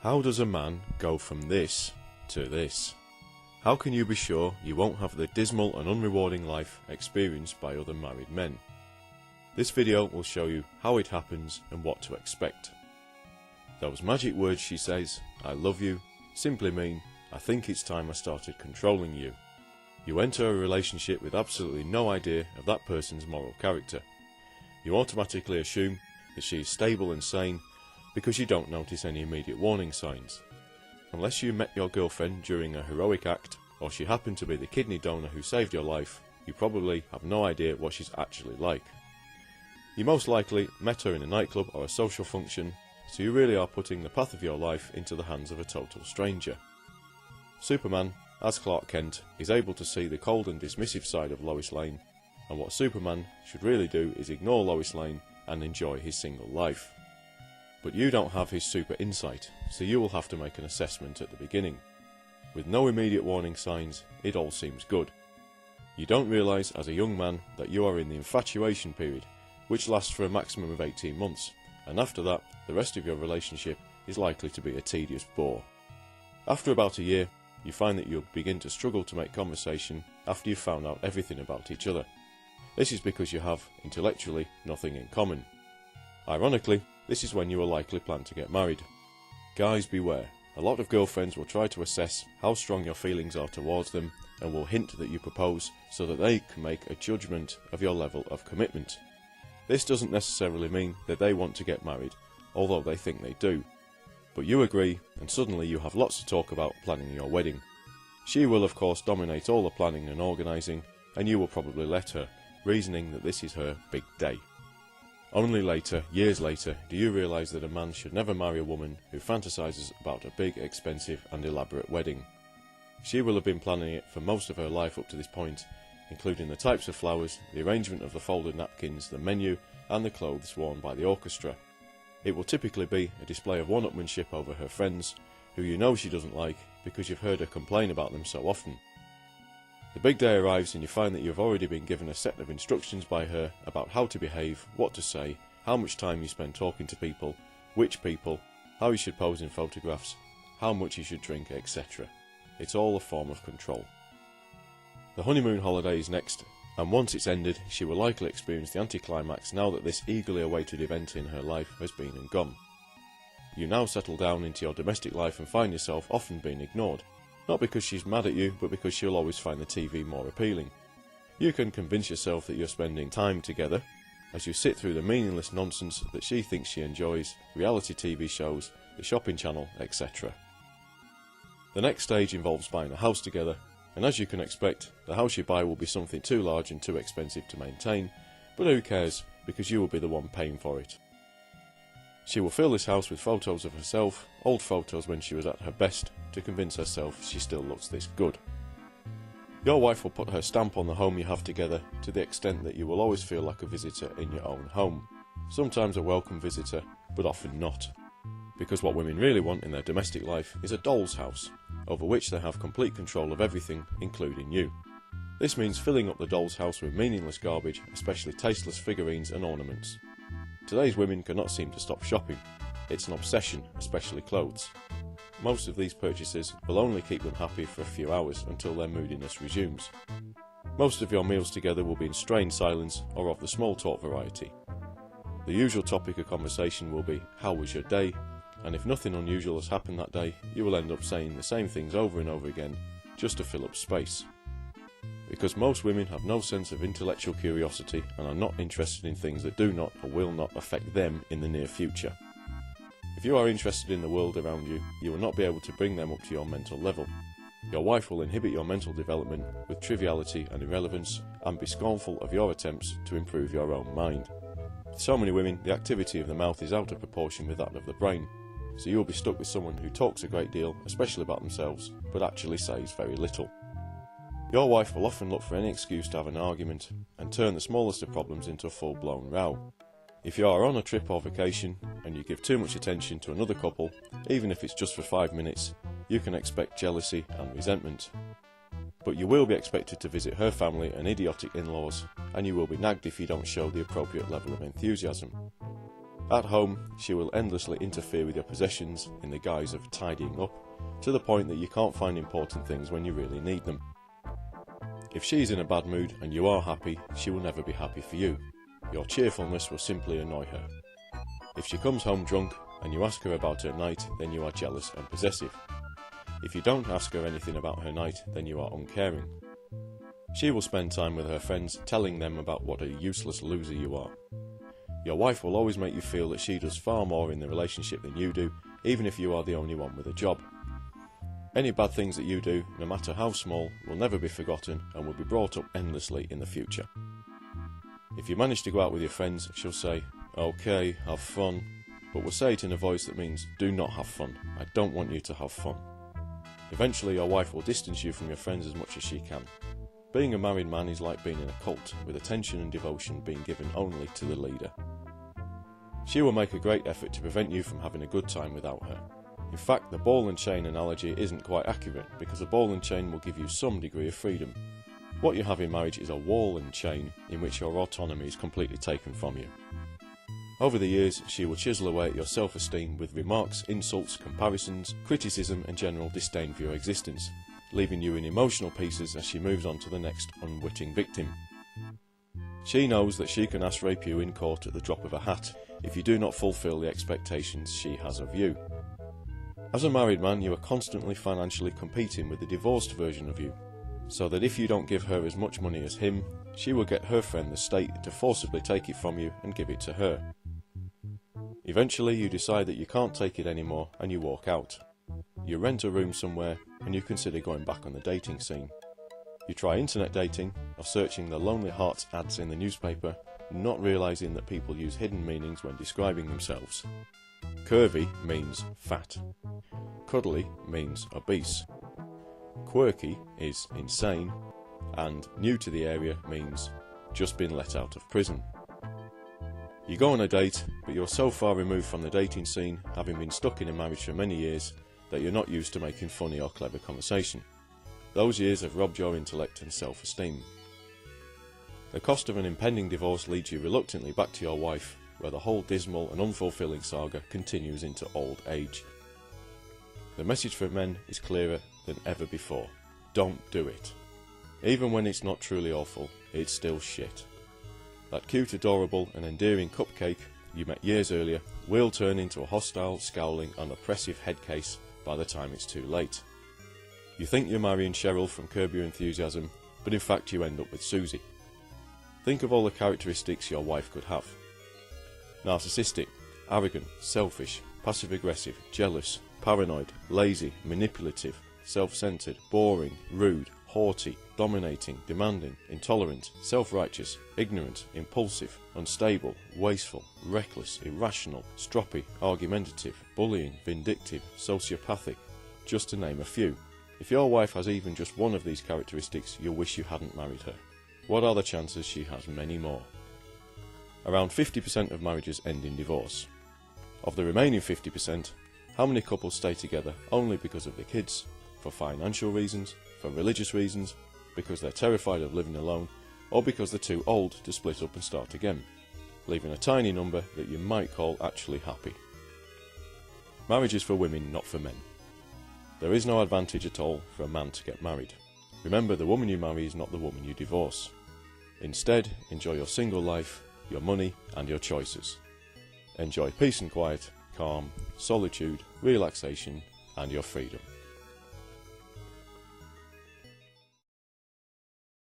How does a man go from this to this? How can you be sure you won't have the dismal and unrewarding life experienced by other married men? This video will show you how it happens and what to expect. Those magic words she says, "I love you," simply mean, "I think it's time I started controlling you." You enter a relationship with absolutely no idea of that person's moral character. You automatically assume that she is stable and sane because you don't notice any immediate warning signs. Unless you met your girlfriend during a heroic act, or she happened to be the kidney donor who saved your life, you probably have no idea what she's actually like. You most likely met her in a nightclub or a social function, so you really are putting the path of your life into the hands of a total stranger. Superman, as Clark Kent, is able to see the cold and dismissive side of Lois Lane, and what Superman should really do is ignore Lois Lane and enjoy his single life. But you don't have his super insight, so you will have to make an assessment at the beginning. With no immediate warning signs, it all seems good. You don't realise as a young man that you are in the infatuation period, which lasts for a maximum of 18 months, and after that, the rest of your relationship is likely to be a tedious bore. After about a year, you find that you'll begin to struggle to make conversation after you've found out everything about each other. This is because you have, intellectually, nothing in common. Ironically, this is when you will likely plan to get married. Guys, beware. A lot of girlfriends will try to assess how strong your feelings are towards them and will hint that you propose so that they can make a judgment of your level of commitment. This doesn't necessarily mean that they want to get married, although they think they do. But you agree, and suddenly you have lots to talk about planning your wedding. She will of course dominate all the planning and organising, and you will probably let her, reasoning that this is her big day. Only later, years later, do you realise that a man should never marry a woman who fantasises about a big, expensive and elaborate wedding. She will have been planning it for most of her life up to this point, including the types of flowers, the arrangement of the folded napkins, the menu and the clothes worn by the orchestra. It will typically be a display of one-upmanship over her friends, who you know she doesn't like because you've heard her complain about them so often. The big day arrives and you find that you've already been given a set of instructions by her about how to behave, what to say, how much time you spend talking to people, which people, how you should pose in photographs, how much you should drink, etc. It's all a form of control. The honeymoon holiday is next, and once it's ended, she will likely experience the anticlimax now that this eagerly awaited event in her life has been and gone. You now settle down into your domestic life and find yourself often being ignored. Not because she's mad at you, but because she'll always find the TV more appealing. You can convince yourself that you're spending time together, as you sit through the meaningless nonsense that she thinks she enjoys, reality TV shows, the shopping channel, etc. The next stage involves buying a house together, and as you can expect, the house you buy will be something too large and too expensive to maintain, but who cares, because you will be the one paying for it. She will fill this house with photos of herself, old photos when she was at her best, to convince herself she still looks this good. Your wife will put her stamp on the home you have together to the extent that you will always feel like a visitor in your own home. Sometimes a welcome visitor, but often not. Because what women really want in their domestic life is a doll's house, over which they have complete control of everything, including you. This means filling up the doll's house with meaningless garbage, especially tasteless figurines and ornaments. Today's women cannot seem to stop shopping. It's an obsession, especially clothes. Most of these purchases will only keep them happy for a few hours until their moodiness resumes. Most of your meals together will be in strained silence or of the small talk variety. The usual topic of conversation will be, "How was your day?" and if nothing unusual has happened that day, you will end up saying the same things over and over again, just to fill up space. Because most women have no sense of intellectual curiosity and are not interested in things that do not or will not affect them in the near future. If you are interested in the world around you, you will not be able to bring them up to your mental level. Your wife will inhibit your mental development with triviality and irrelevance and be scornful of your attempts to improve your own mind. For so many women, the activity of the mouth is out of proportion with that of the brain, so you will be stuck with someone who talks a great deal, especially about themselves, but actually says very little. Your wife will often look for any excuse to have an argument and turn the smallest of problems into a full-blown row. If you are on a trip or vacation and you give too much attention to another couple, even if it's just for 5 minutes, you can expect jealousy and resentment. But you will be expected to visit her family and idiotic in-laws, and you will be nagged if you don't show the appropriate level of enthusiasm. At home, she will endlessly interfere with your possessions in the guise of tidying up, to the point that you can't find important things when you really need them. If she's in a bad mood and you are happy, she will never be happy for you. Your cheerfulness will simply annoy her. If she comes home drunk and you ask her about her night, then you are jealous and possessive. If you don't ask her anything about her night, then you are uncaring. She will spend time with her friends telling them about what a useless loser you are. Your wife will always make you feel that she does far more in the relationship than you do, even if you are the only one with a job. Any bad things that you do, no matter how small, will never be forgotten and will be brought up endlessly in the future. If you manage to go out with your friends, she'll say, "Okay, have fun," but will say it in a voice that means, "Do not have fun. I don't want you to have fun." Eventually your wife will distance you from your friends as much as she can. Being a married man is like being in a cult, with attention and devotion being given only to the leader. She will make a great effort to prevent you from having a good time without her. In fact, the ball and chain analogy isn't quite accurate, because a ball and chain will give you some degree of freedom. What you have in marriage is a wall and chain in which your autonomy is completely taken from you. Over the years, she will chisel away at your self-esteem with remarks, insults, comparisons, criticism and general disdain for your existence, leaving you in emotional pieces as she moves on to the next unwitting victim. She knows that she can ass rape you in court at the drop of a hat if you do not fulfill the expectations she has of you. As a married man, you are constantly financially competing with the divorced version of you, so that if you don't give her as much money as him, she will get her friend the state to forcibly take it from you and give it to her. Eventually you decide that you can't take it anymore and you walk out. You rent a room somewhere and you consider going back on the dating scene. You try internet dating or searching the Lonely Hearts ads in the newspaper, not realising that people use hidden meanings when describing themselves. Curvy means fat. Cuddly means obese. Quirky is insane, and new to the area means just been let out of prison. You go on a date, but you're so far removed from the dating scene, having been stuck in a marriage for many years, that you're not used to making funny or clever conversation. Those years have robbed your intellect and self-esteem. The cost of an impending divorce leads you reluctantly back to your wife, where the whole dismal and unfulfilling saga continues into old age. The message for men is clearer than ever before. Don't do it. Even when it's not truly awful, it's still shit. That cute, adorable and endearing cupcake you met years earlier will turn into a hostile, scowling and oppressive headcase by the time it's too late. You think you're marrying Cheryl from Curb Your Enthusiasm, but in fact you end up with Susie. Think of all the characteristics your wife could have. Narcissistic, arrogant, selfish, passive-aggressive, jealous, paranoid, lazy, manipulative, self-centered, boring, rude, haughty, dominating, demanding, intolerant, self-righteous, ignorant, impulsive, unstable, wasteful, reckless, irrational, stroppy, argumentative, bullying, vindictive, sociopathic, just to name a few. If your wife has even just one of these characteristics, you'll wish you hadn't married her. What are the chances she has many more? Around 50% of marriages end in divorce. Of the remaining 50%, how many couples stay together only because of the kids, for financial reasons, for religious reasons, because they're terrified of living alone, or because they're too old to split up and start again, leaving a tiny number that you might call actually happy? Marriage is for women, not for men. There is no advantage at all for a man to get married. Remember, the woman you marry is not the woman you divorce. Instead, enjoy your single life, your money and your choices. Enjoy peace and quiet, calm, solitude, relaxation and your freedom.